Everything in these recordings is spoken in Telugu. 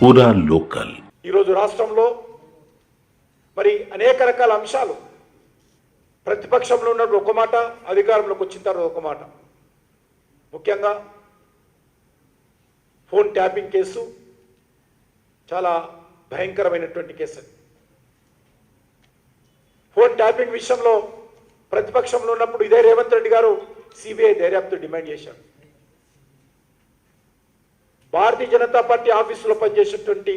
పూరా లోకల్. ఈరోజు రాష్ట్రంలో మరి అనేక రకాల అంశాలు, ప్రతిపక్షంలో ఉన్నప్పుడు ఒక మాట, అధికారంలోకి వచ్చిన తర్వాత ఒక మాట. ముఖ్యంగా ఫోన్ ట్యాపింగ్ కేసు చాలా భయంకరమైనటువంటి కేసు. ఫోన్ ట్యాపింగ్ విషయంలో ప్రతిపక్షంలో ఉన్నప్పుడు ఇదే రేవంత్ రెడ్డి గారు సిబిఐ దర్యాప్తు డిమాండ్ చేశారు. భారతీయ జనతా పార్టీ ఆఫీసులో పనిచేసేటువంటి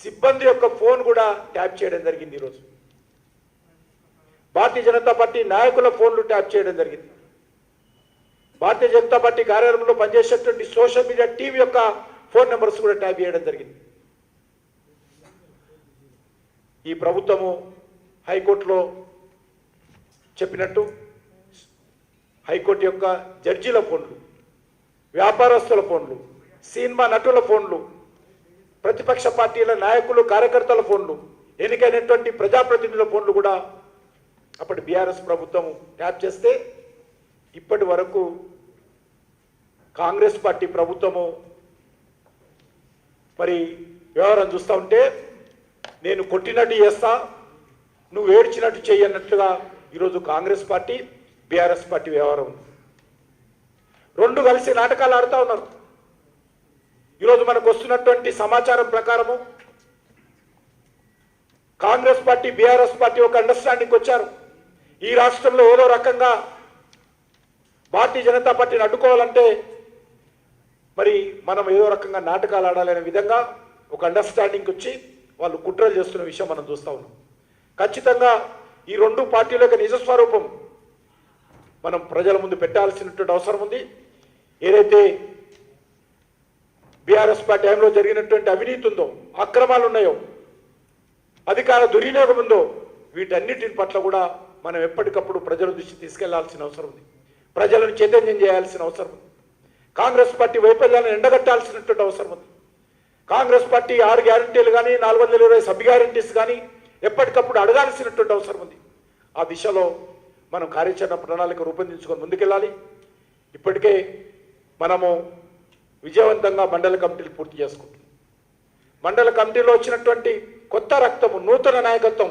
సిబ్బంది యొక్క ఫోన్ కూడా ట్యాప్ చేయడం జరిగింది. ఈరోజు భారతీయ జనతా పార్టీ నాయకుల ఫోన్లు ట్యాప్ చేయడం జరిగింది. భారతీయ జనతా పార్టీ కార్యాలయంలో పనిచేసేటువంటి సోషల్ మీడియా టీం యొక్క ఫోన్ నెంబర్స్ కూడా ట్యాప్ చేయడం జరిగింది. ఈ ప్రభుత్వము హైకోర్టులో చెప్పినట్టు హైకోర్టు యొక్క జడ్జీల ఫోన్లు, వ్యాపారస్తుల ఫోన్లు, సినిమా నటుల ఫోన్లు, ప్రతిపక్ష పార్టీల నాయకులు కార్యకర్తల ఫోన్లు, ఎన్నికైనటువంటి ప్రజాప్రతినిధుల ఫోన్లు కూడా అప్పటి బీఆర్ఎస్ ప్రభుత్వం ట్యాప్ చేస్తే ఇప్పటి వరకు కాంగ్రెస్ పార్టీ ప్రభుత్వము మరి వ్యవహారం చూస్తూ ఉంటే నేను కొట్టినట్టు చేస్తా, నువ్వు ఏడ్చినట్టు చెయ్యన్నట్లుగా ఈరోజు కాంగ్రెస్ పార్టీ బీఆర్ఎస్ పార్టీ వ్యవహారం ఉంది. రెండు కలిసి నాటకాలు ఆడుతూ ఉన్నారు. ఈరోజు మనకు వస్తున్నటువంటి సమాచారం ప్రకారము కాంగ్రెస్ పార్టీ బీఆర్ఎస్ పార్టీ ఒక అండర్స్టాండింగ్ వచ్చారు. ఈ రాష్ట్రంలో ఏదో రకంగా భారతీయ జనతా పార్టీని అడ్డుకోవాలంటే మరి మనం ఏదో రకంగా నాటకాలు ఆడాలనే విధంగా ఒక అండర్స్టాండింగ్ వచ్చి వాళ్ళు కుట్రలు చేస్తున్న విషయం మనం చూస్తూ ఉన్నాం. ఖచ్చితంగా ఈ రెండు పార్టీల యొక్క నిజస్వరూపం మనం ప్రజల ముందు పెట్టాల్సినటువంటి అవసరం ఉంది. ఏదైతే బీఆర్ఎస్ పార్టీ టైంలో జరిగినటువంటి అవినీతి ఉందో, అక్రమాలు ఉన్నాయో, అధికార దుర్వినియోగం ఉందో, వీటన్నిటి పట్ల కూడా మనం ఎప్పటికప్పుడు ప్రజల దృష్టి తీసుకెళ్లాల్సిన అవసరం ఉంది. ప్రజలను చైతన్యం చేయాల్సిన అవసరం ఉంది. కాంగ్రెస్ పార్టీ వైఫల్యాలను ఎండగట్టాల్సినటువంటి అవసరం ఉంది. కాంగ్రెస్ పార్టీ 6 గ్యారంటీలు కానీ 420 సబ్ గ్యారంటీస్ కానీ ఎప్పటికప్పుడు అడగాల్సినటువంటి అవసరం ఉంది. ఆ దిశలో మనం కార్యాచరణ ప్రణాళిక రూపొందించుకొని ముందుకెళ్ళాలి. ఇప్పటికే మనము విజయవంతంగా మండల కమిటీలు పూర్తి చేసుకుంటున్నాం. మండల కమిటీలో వచ్చినటువంటి కొత్త రక్తము, నూతన నాయకత్వం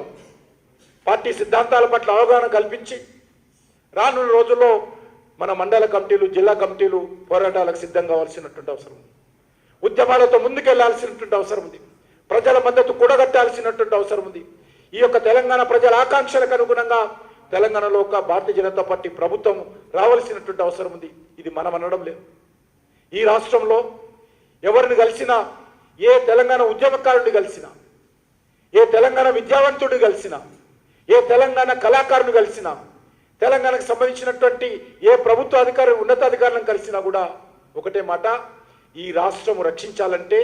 పార్టీ సిద్ధాంతాల పట్ల అవగాహన కల్పించి రానున్న రోజుల్లో మన మండల కమిటీలు, జిల్లా కమిటీలు పోరాటాలకు సిద్ధం కావాల్సినటువంటి అవసరం ఉంది. ఉద్యమాలతో ముందుకెళ్లాల్సినటువంటి అవసరం ఉంది. ప్రజల మద్దతు కూడగట్టాల్సినటువంటి అవసరం ఉంది. ఈ యొక్క తెలంగాణ ప్రజల ఆకాంక్షలకు అనుగుణంగా తెలంగాణలో ఒక భారతీయ జనతా పార్టీ ప్రభుత్వం రావాల్సినటువంటి అవసరం ఉంది. ఇది మనం అనడం లేదు. ఈ రాష్ట్రంలో ఎవరిని కలిసినా, ఏ తెలంగాణ ఉద్యమకారుడిని కలిసినా, ఏ తెలంగాణ విద్యావంతుడిని కలిసినా, ఏ తెలంగాణ కళాకారుని కలిసినా, తెలంగాణకు సంబంధించినటువంటి ఏ ప్రభుత్వ అధికారి, ఉన్నతాధికారులను కలిసినా కూడా ఒకటే మాట, ఈ రాష్ట్రం రక్షించాలంటే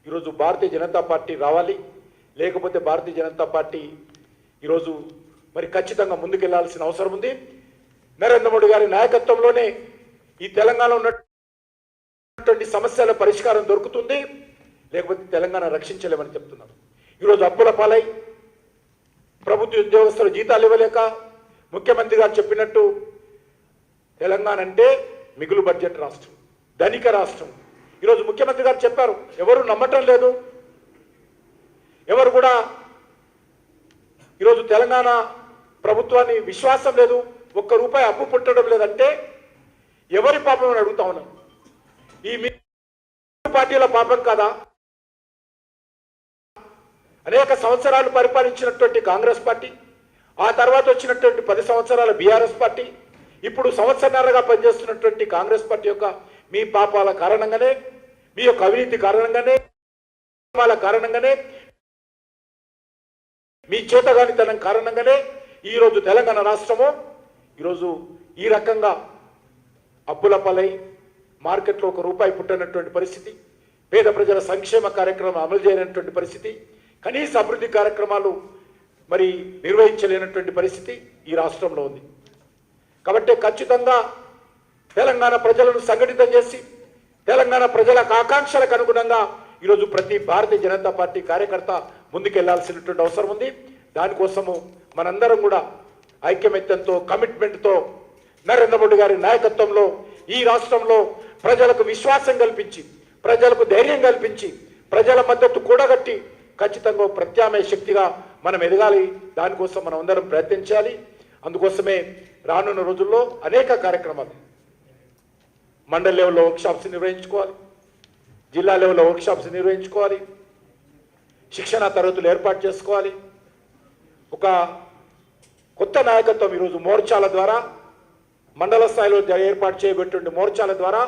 ఈరోజు భారతీయ జనతా పార్టీ రావాలి. లేకపోతే భారతీయ జనతా పార్టీ ఈరోజు మరి ఖచ్చితంగా ముందుకెళ్లాల్సిన అవసరం ఉంది. నరేంద్ర మోడీ గారి నాయకత్వంలోనే ఈ తెలంగాణలో ఉన్నటువంటి సమస్యల పరిష్కారం దొరుకుతుంది. లేకపోతే తెలంగాణ రక్షించలేమని చెప్తున్నారు. ఈరోజు అప్పుల పాలై ప్రభుత్వ ఉద్యోగస్తులు జీతాలు ఇవ్వలేక ముఖ్యమంత్రి గారు చెప్పినట్టు తెలంగాణ అంటే మిగులు బడ్జెట్ రాష్ట్రం, ధనిక రాష్ట్రం. ఈరోజు ముఖ్యమంత్రి గారు చెప్పారు, ఎవరు నమ్మటం లేదు, ఎవరు కూడా ఈరోజు తెలంగాణ ప్రభుత్వాన్ని విశ్వాసం లేదు, ₹1 అప్పు పుట్టడం లేదంటే ఎవరి పాపం అని అడుగుతా ఉన్నాను. ఈ పార్టీల పాపం కాదా? అనేక సంవత్సరాలు పరిపాలించినటువంటి కాంగ్రెస్ పార్టీ, ఆ తర్వాత వచ్చినటువంటి 10 సంవత్సరాల బీఆర్ఎస్ పార్టీ, ఇప్పుడు సంవత్సరాలుగా పనిచేస్తున్నటువంటి కాంగ్రెస్ పార్టీ యొక్క మీ పాపాల కారణంగానే, మీ యొక్క అవినీతి కారణంగానే, కారణంగానే, మీ చేతగానితనం కారణంగానే ఈరోజు తెలంగాణ రాష్ట్రము ఈరోజు ఈ రకంగా అప్పుల పాలై మార్కెట్లో ₹1 పుట్టనటువంటి పరిస్థితి, పేద ప్రజల సంక్షేమ కార్యక్రమం అమలు చేయనటువంటి పరిస్థితి, కనీస అభివృద్ధి కార్యక్రమాలు మరి నిర్వహించలేనటువంటి పరిస్థితి ఈ రాష్ట్రంలో ఉంది. కాబట్టి ఖచ్చితంగా తెలంగాణ ప్రజలను సంఘటితం చేసి తెలంగాణ ప్రజల ఆకాంక్షలకు అనుగుణంగా ఈరోజు ప్రతి భారతీయ జనతా పార్టీ కార్యకర్త ముందుకెళ్లాల్సినటువంటి అవసరం ఉంది. దానికోసము మనందరం కూడా ఐక్యమత్యంతో, కమిట్మెంట్తో నరేంద్ర మోడీ గారి నాయకత్వంలో ఈ రాష్ట్రంలో ప్రజలకు విశ్వాసం కల్పించి ప్రజలకు ధైర్యం కల్పించి ప్రజల మద్దతు కూడగట్టి ఖచ్చితంగా ప్రత్యామ్నాయ శక్తిగా మనం ఎదగాలి. దానికోసం మనం అందరం ప్రయత్నించాలి. అందుకోసమే రానున్న రోజుల్లో అనేక కార్యక్రమాలు మండల్ లెవెల్లో వర్క్షాప్స్ నిర్వహించుకోవాలి, జిల్లా లెవెల్లో వర్క్షాప్స్ నిర్వహించుకోవాలి, శిక్షణ తరగతులు ఏర్పాటు చేసుకోవాలి. ఒక కొత్త నాయకత్వం ఈరోజు మోర్చాల ద్వారా మండల స్థాయిలో ఏర్పాటు చేయబెట్టిన మోర్చాల ద్వారా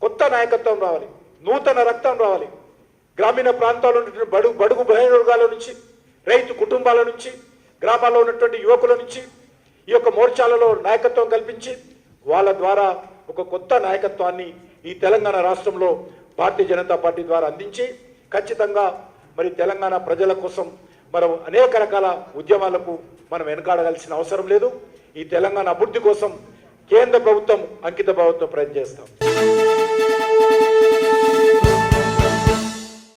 కొత్త నాయకత్వం రావాలి, నూతన రక్తం రావాలి. గ్రామీణ ప్రాంతాల్లో ఉన్నటువంటి బడుగు బహిర్వర్గాల నుంచి, రైతు కుటుంబాల నుంచి, గ్రామాల్లో ఉన్నటువంటి యువకుల నుంచి ఈ యొక్క మోర్చాలలో నాయకత్వం కల్పించి వాళ్ళ ద్వారా ఒక కొత్త నాయకత్వాన్ని ఈ తెలంగాణ రాష్ట్రంలో భారతీయ జనతా పార్టీ ద్వారా అందించి ఖచ్చితంగా మరి తెలంగాణ ప్రజల కోసం మనం అనేక రకాల ఉద్యమాలకు మనం వెనకాడవలసిన అవసరం లేదు. ఈ తెలంగాణ అభివృద్ధి కోసం కేంద్ర ప్రభుత్వం అంకిత భావంతో ప్రయత్నం చేస్తాం.